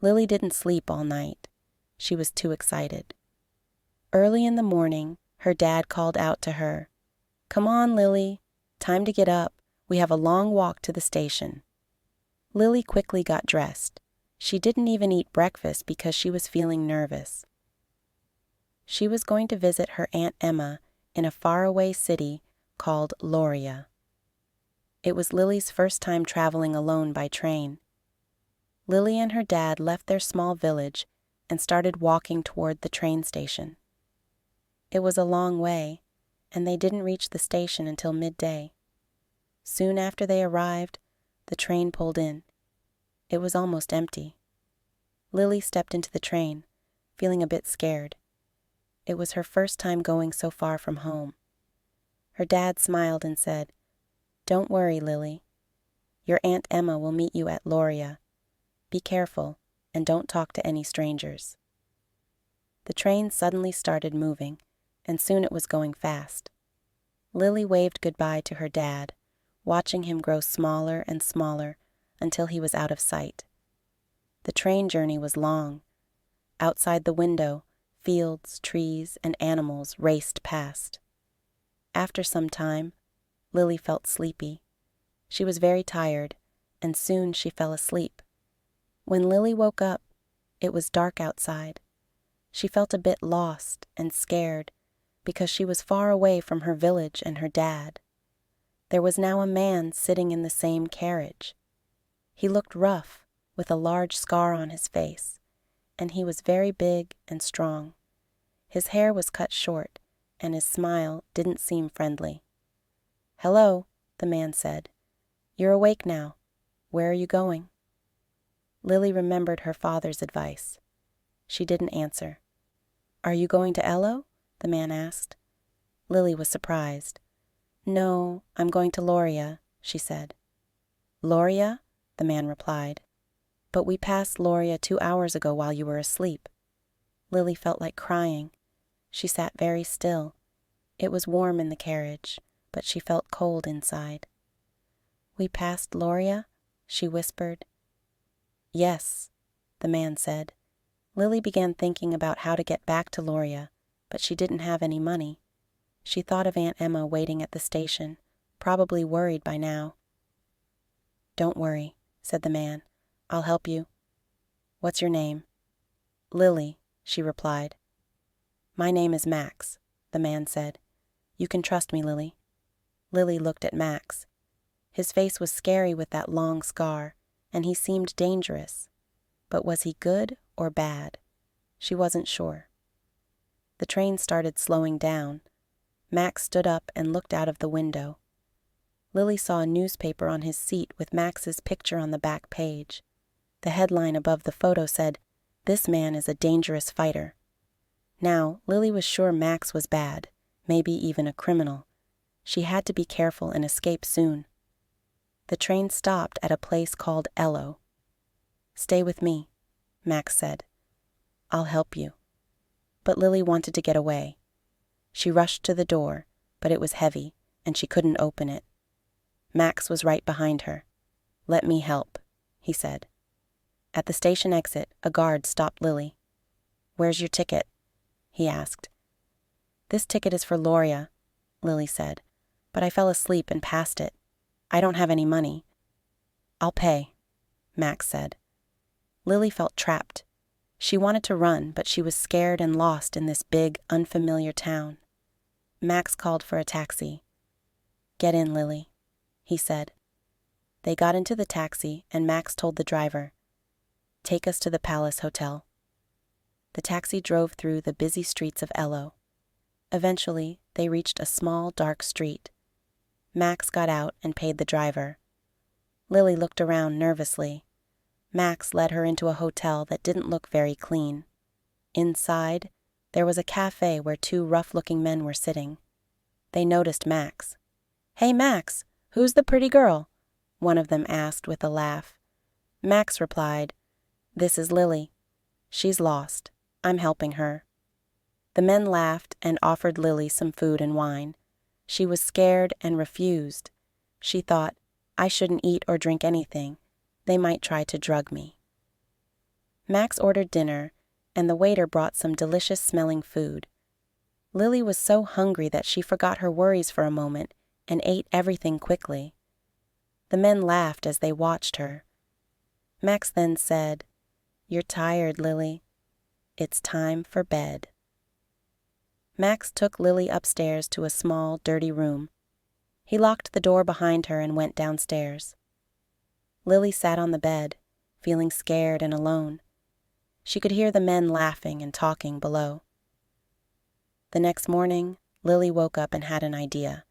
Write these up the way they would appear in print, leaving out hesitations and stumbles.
Lily didn't sleep all night. She was too excited. Early in the morning, her dad called out to her, "Come on, Lily. Time to get up. We have a long walk to the station." Lily quickly got dressed. She didn't even eat breakfast because she was feeling nervous. She was going to visit her Aunt Emma in a faraway city called Loria. It was Lily's first time traveling alone by train. Lily and her dad left their small village and started walking toward the train station. It was a long way, and they didn't reach the station until midday. Soon after they arrived, the train pulled in. It was almost empty. Lily stepped into the train, feeling a bit scared. It was her first time going so far from home. Her dad smiled and said, "Don't worry, Lily. Your Aunt Emma will meet you at Loria. Be careful and don't talk to any strangers." The train suddenly started moving, and soon it was going fast. Lily waved goodbye to her dad, watching him grow smaller and smaller until he was out of sight. The train journey was long. Outside the window, fields, trees, and animals raced past. After some time, Lily felt sleepy. She was very tired, and soon she fell asleep. When Lily woke up, it was dark outside. She felt a bit lost and scared because she was far away from her village and her dad. There was now a man sitting in the same carriage. He looked rough, with a large scar on his face, and he was very big and strong. His hair was cut short, and his smile didn't seem friendly. "Hello," the man said. "You're awake now. Where are you going?" Lily remembered her father's advice. She didn't answer. "Are you going to Elo?" the man asked. Lily was surprised. "No, I'm going to Loria," she said. "Loria?" the man replied. "But we passed Loria 2 hours ago while you were asleep." Lily felt like crying. She sat very still. It was warm in the carriage, but she felt cold inside. "We passed Loria?" she whispered. "Yes," the man said. Lily began thinking about how to get back to Loria, but she didn't have any money. She thought of Aunt Emma waiting at the station, probably worried by now. "Don't worry," said the man. "I'll help you. What's your name?" "Lily," she replied. "My name is Max," the man said. "You can trust me, Lily." Lily looked at Max. His face was scary with that long scar, and he seemed dangerous. But was he good or bad? She wasn't sure. The train started slowing down. Max stood up and looked out of the window. Lily saw a newspaper on his seat with Max's picture on the back page. The headline above the photo said, "This man is a dangerous fighter." Now, Lily was sure Max was bad, maybe even a criminal. She had to be careful and escape soon. The train stopped at a place called Elo. "Stay with me," Max said. "I'll help you." But Lily wanted to get away. She rushed to the door, but it was heavy, and she couldn't open it. Max was right behind her. "Let me help," he said. At the station exit, a guard stopped Lily. "Where's your ticket?" he asked. "This ticket is for Loria," Lily said, "but I fell asleep and passed it. I don't have any money." "I'll pay," Max said. Lily felt trapped. She wanted to run, but she was scared and lost in this big, unfamiliar town. Max called for a taxi. "Get in, Lily," he said. They got into the taxi, and Max told the driver, "Take us to the Palace Hotel." The taxi drove through the busy streets of Elo. Eventually, they reached a small, dark street. Max got out and paid the driver. Lily looked around nervously. Max led her into a hotel that didn't look very clean. Inside, there was a cafe where 2 rough-looking men were sitting. They noticed Max. "Hey, Max, who's the pretty girl?" one of them asked with a laugh. Max replied, "This is Lily. She's lost. I'm helping her." The men laughed and offered Lily some food and wine. She was scared and refused. She thought, "I shouldn't eat or drink anything. They might try to drug me." Max ordered dinner, and the waiter brought some delicious-smelling food. Lily was so hungry that she forgot her worries for a moment and ate everything quickly. The men laughed as they watched her. Max then said, "You're tired, Lily. It's time for bed." Max took Lily upstairs to a small, dirty room. He locked the door behind her and went downstairs. Lily sat on the bed, feeling scared and alone. She could hear the men laughing and talking below. The next morning, Lily woke up and had an idea.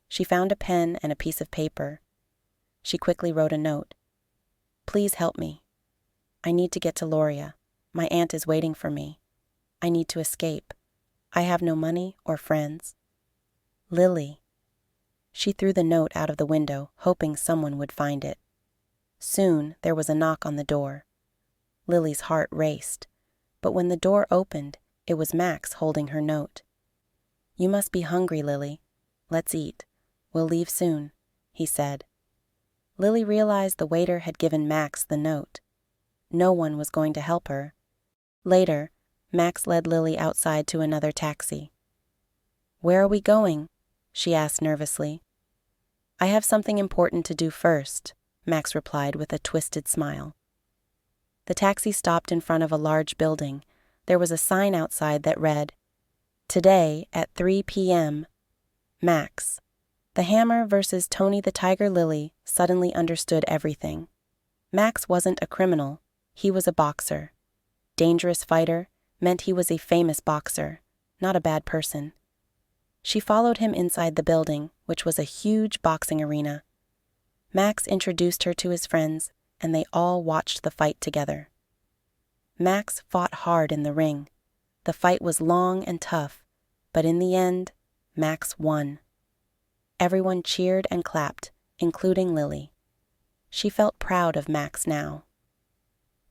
She found a pen and a piece of paper. She quickly wrote a note. "Please help me. I need to get to Loria. My aunt is waiting for me. I need to escape. I have no money or friends. Lily." She threw the note out of the window, hoping someone would find it. Soon there was a knock on the door. Lily's heart raced, but when the door opened, it was Max holding her note. "You must be hungry, Lily. Let's eat. We'll leave soon," he said. Lily realized the waiter had given Max the note. No one was going to help her. Later, Max led Lily outside to another taxi. "Where are we going?" she asked nervously. "I have something important to do first," Max replied with a twisted smile. The taxi stopped in front of a large building. There was a sign outside that read, "Today at 3 p.m. Max." The Hammer versus Tony the Tiger Lily suddenly understood everything. Max wasn't a criminal. He was a boxer. Dangerous fighter meant he was a famous boxer, not a bad person. She followed him inside the building, which was a huge boxing arena. Max introduced her to his friends, and they all watched the fight together. Max fought hard in the ring. The fight was long and tough, but in the end, Max won. Everyone cheered and clapped, including Lily. She felt proud of Max now.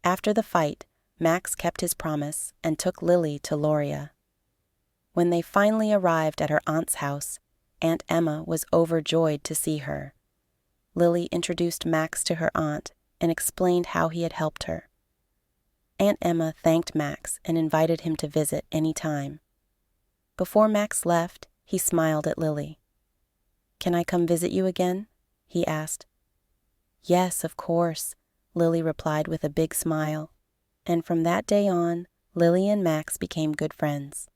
After the fight, Max kept his promise and took Lily to Loria. When they finally arrived at her aunt's house, Aunt Emma was overjoyed to see her. Lily introduced Max to her aunt and explained how he had helped her. Aunt Emma thanked Max and invited him to visit any time. Before Max left, he smiled at Lily. "Can I come visit you again?" he asked. "Yes, of course," Lily replied with a big smile. And from that day on, Lily and Max became good friends.